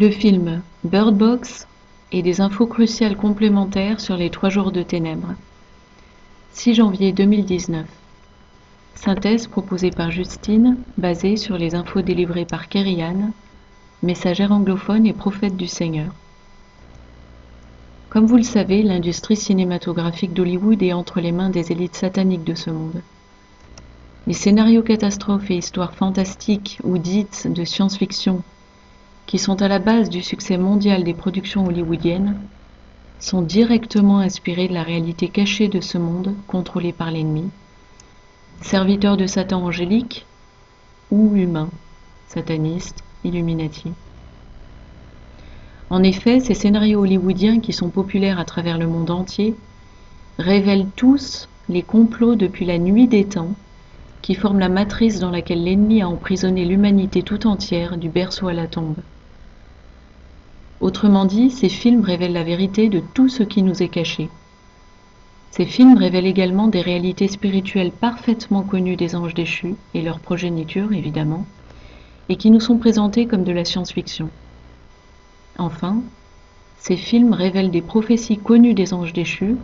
Le film Bird Box et des infos cruciales complémentaires sur les 3 jours de ténèbres. 6 janvier 2019. Synthèse proposée par Justine, basée sur les infos délivrées par Kerry-Anne, messagère anglophone et prophète du Seigneur. Comme vous le savez, l'industrie cinématographique d'Hollywood est entre les mains des élites sataniques de ce monde. Les scénarios catastrophes et histoires fantastiques ou dites de science-fiction, qui sont à la base du succès mondial des productions hollywoodiennes, sont directement inspirés de la réalité cachée de ce monde contrôlé par l'ennemi, serviteur de Satan angélique ou humain, sataniste, Illuminati. En effet, ces scénarios hollywoodiens qui sont populaires à travers le monde entier révèlent tous les complots depuis la nuit des temps qui forment la matrice dans laquelle l'ennemi a emprisonné l'humanité tout entière du berceau à la tombe. Autrement dit, ces films révèlent la vérité de tout ce qui nous est caché. Ces films révèlent également des réalités spirituelles parfaitement connues des anges déchus et leur progéniture, évidemment, et qui nous sont présentées comme de la science-fiction. Enfin, ces films révèlent des prophéties connues des anges déchus,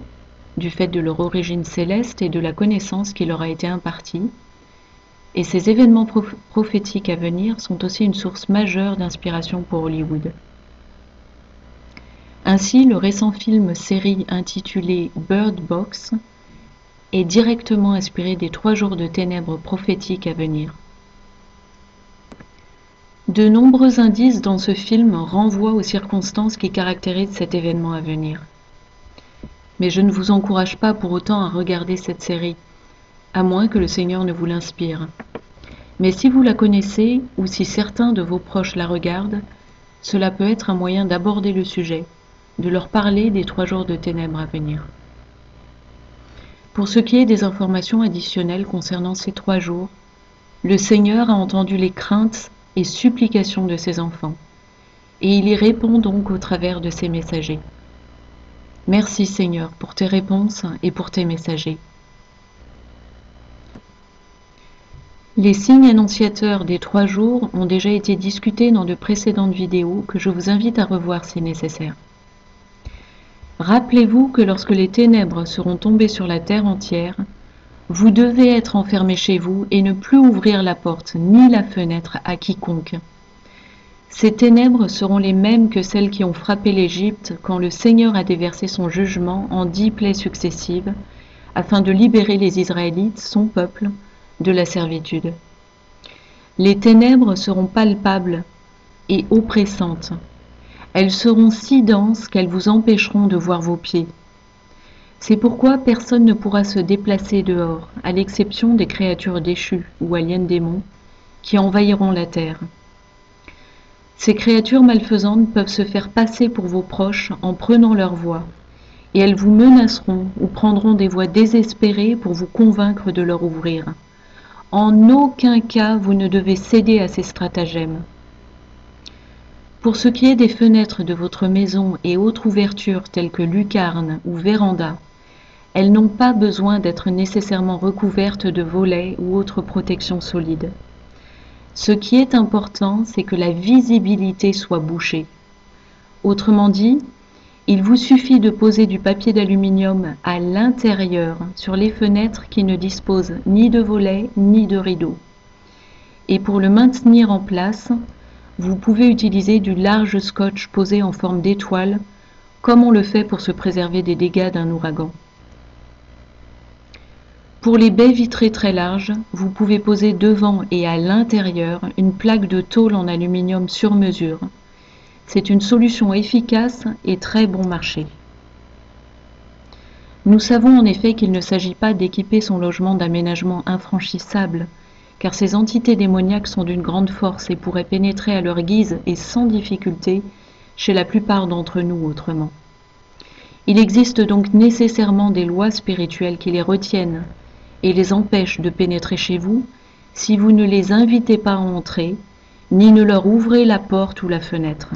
du fait de leur origine céleste et de la connaissance qui leur a été impartie, et ces événements prophétiques à venir sont aussi une source majeure d'inspiration pour Hollywood. Ainsi, le récent film-série intitulé Bird Box est directement inspiré des 3 jours de ténèbres prophétiques à venir. De nombreux indices dans ce film renvoient aux circonstances qui caractérisent cet événement à venir. Mais je ne vous encourage pas pour autant à regarder cette série, à moins que le Seigneur ne vous l'inspire. Mais si vous la connaissez, ou si certains de vos proches la regardent, cela peut être un moyen d'aborder le sujet, de leur parler des 3 jours de ténèbres à venir. Pour ce qui est des informations additionnelles concernant ces 3 jours, le Seigneur a entendu les craintes et supplications de ses enfants, et il y répond donc au travers de ses messagers. Merci Seigneur pour tes réponses et pour tes messagers. Les signes annonciateurs des 3 jours ont déjà été discutés dans de précédentes vidéos que je vous invite à revoir si nécessaire. Rappelez-vous que lorsque les ténèbres seront tombées sur la terre entière, vous devez être enfermés chez vous et ne plus ouvrir la porte ni la fenêtre à quiconque. Ces ténèbres seront les mêmes que celles qui ont frappé l'Égypte quand le Seigneur a déversé son jugement en 10 plaies successives afin de libérer les Israélites, son peuple, de la servitude. Les ténèbres seront palpables et oppressantes. Elles seront si denses qu'elles vous empêcheront de voir vos pieds. C'est pourquoi personne ne pourra se déplacer dehors, à l'exception des créatures déchues ou aliens démons qui envahiront la terre. Ces créatures malfaisantes peuvent se faire passer pour vos proches en prenant leur voix, et elles vous menaceront ou prendront des voix désespérées pour vous convaincre de leur ouvrir. En aucun cas vous ne devez céder à ces stratagèmes. Pour ce qui est des fenêtres de votre maison et autres ouvertures telles que lucarnes ou vérandas, elles n'ont pas besoin d'être nécessairement recouvertes de volets ou autres protections solides. Ce qui est important, c'est que la visibilité soit bouchée. Autrement dit, il vous suffit de poser du papier d'aluminium à l'intérieur sur les fenêtres qui ne disposent ni de volets ni de rideaux. Et pour le maintenir en place, vous pouvez utiliser du large scotch posé en forme d'étoile, comme on le fait pour se préserver des dégâts d'un ouragan. Pour les baies vitrées très larges, vous pouvez poser devant et à l'intérieur une plaque de tôle en aluminium sur mesure. C'est une solution efficace et très bon marché. Nous savons en effet qu'il ne s'agit pas d'équiper son logement d'aménagements infranchissables, car ces entités démoniaques sont d'une grande force et pourraient pénétrer à leur guise et sans difficulté chez la plupart d'entre nous autrement. Il existe donc nécessairement des lois spirituelles qui les retiennent et les empêchent de pénétrer chez vous si vous ne les invitez pas à entrer, ni ne leur ouvrez la porte ou la fenêtre.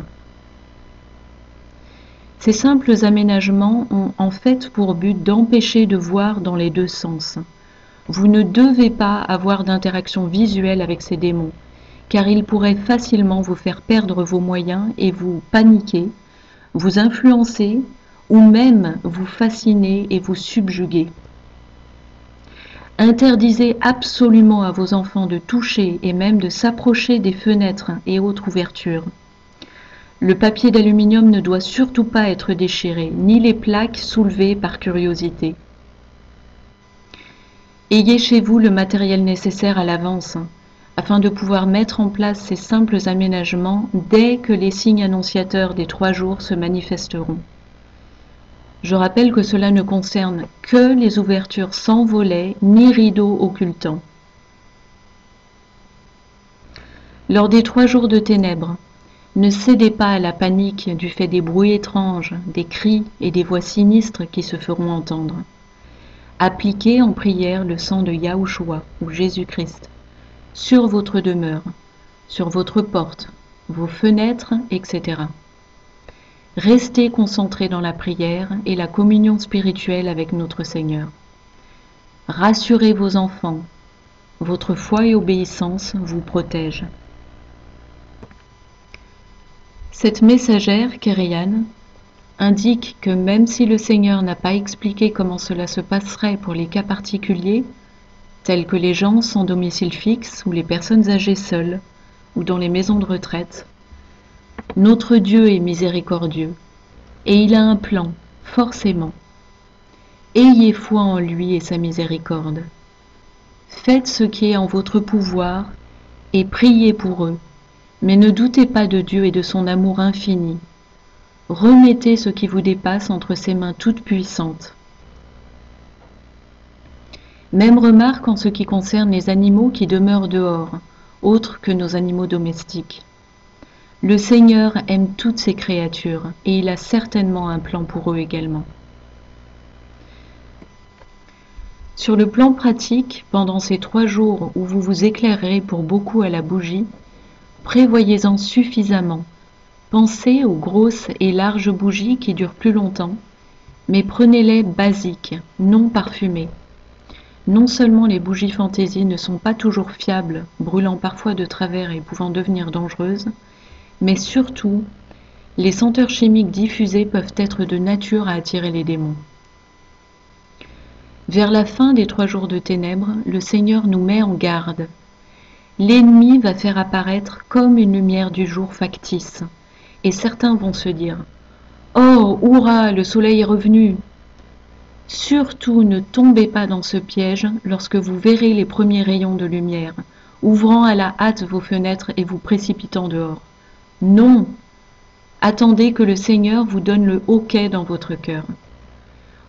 Ces simples aménagements ont en fait pour but d'empêcher de voir dans les 2 sens. Vous ne devez pas avoir d'interaction visuelle avec ces démons, car il pourrait facilement vous faire perdre vos moyens et vous paniquer, vous influencer ou même vous fasciner et vous subjuguer. Interdisez absolument à vos enfants de toucher et même de s'approcher des fenêtres et autres ouvertures. Le papier d'aluminium ne doit surtout pas être déchiré, ni les plaques soulevées par curiosité. Ayez chez vous le matériel nécessaire à l'avance, afin de pouvoir mettre en place ces simples aménagements dès que les signes annonciateurs des 3 jours se manifesteront. Je rappelle que cela ne concerne que les ouvertures sans volets ni rideaux occultants. Lors des 3 jours de ténèbres, ne cédez pas à la panique du fait des bruits étranges, des cris et des voix sinistres qui se feront entendre. Appliquez en prière le sang de Yahushua ou Jésus-Christ sur votre demeure, sur votre porte, vos fenêtres, etc. Restez concentrés dans la prière et la communion spirituelle avec notre Seigneur. Rassurez vos enfants. Votre foi et obéissance vous protègent. Cette messagère, Kériane, indique que même si le Seigneur n'a pas expliqué comment cela se passerait pour les cas particuliers, tels que les gens sans domicile fixe ou les personnes âgées seules, ou dans les maisons de retraite, notre Dieu est miséricordieux, et il a un plan, forcément. Ayez foi en lui et sa miséricorde. Faites ce qui est en votre pouvoir, et priez pour eux, mais ne doutez pas de Dieu et de son amour infini. Remettez ce qui vous dépasse entre ses mains toutes puissantes. Même remarque en ce qui concerne les animaux qui demeurent dehors, autres que nos animaux domestiques. Le Seigneur aime toutes ses créatures et il a certainement un plan pour eux également. Sur le plan pratique, pendant ces 3 jours où vous vous éclairerez pour beaucoup à la bougie, prévoyez-en suffisamment. Pensez aux grosses et larges bougies qui durent plus longtemps, mais prenez-les basiques, non parfumées. Non seulement les bougies fantaisie ne sont pas toujours fiables, brûlant parfois de travers et pouvant devenir dangereuses, mais surtout, les senteurs chimiques diffusées peuvent être de nature à attirer les démons. Vers la fin des 3 jours de ténèbres, le Seigneur nous met en garde. L'ennemi va faire apparaître comme une lumière du jour factice, et certains vont se dire « Oh, hurrah, le soleil est revenu !» Surtout ne tombez pas dans ce piège lorsque vous verrez les premiers rayons de lumière, ouvrant à la hâte vos fenêtres et vous précipitant dehors. Non! Attendez que le Seigneur vous donne le hoquet dans votre cœur.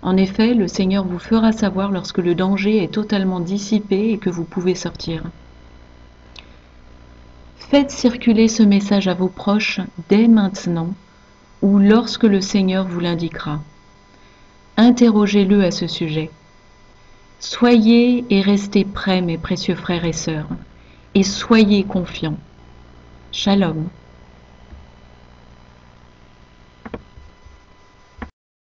En effet, le Seigneur vous fera savoir lorsque le danger est totalement dissipé et que vous pouvez sortir. Faites circuler ce message à vos proches dès maintenant ou lorsque le Seigneur vous l'indiquera. Interrogez-le à ce sujet. Soyez et restez prêts, mes précieux frères et sœurs, et soyez confiants. Shalom.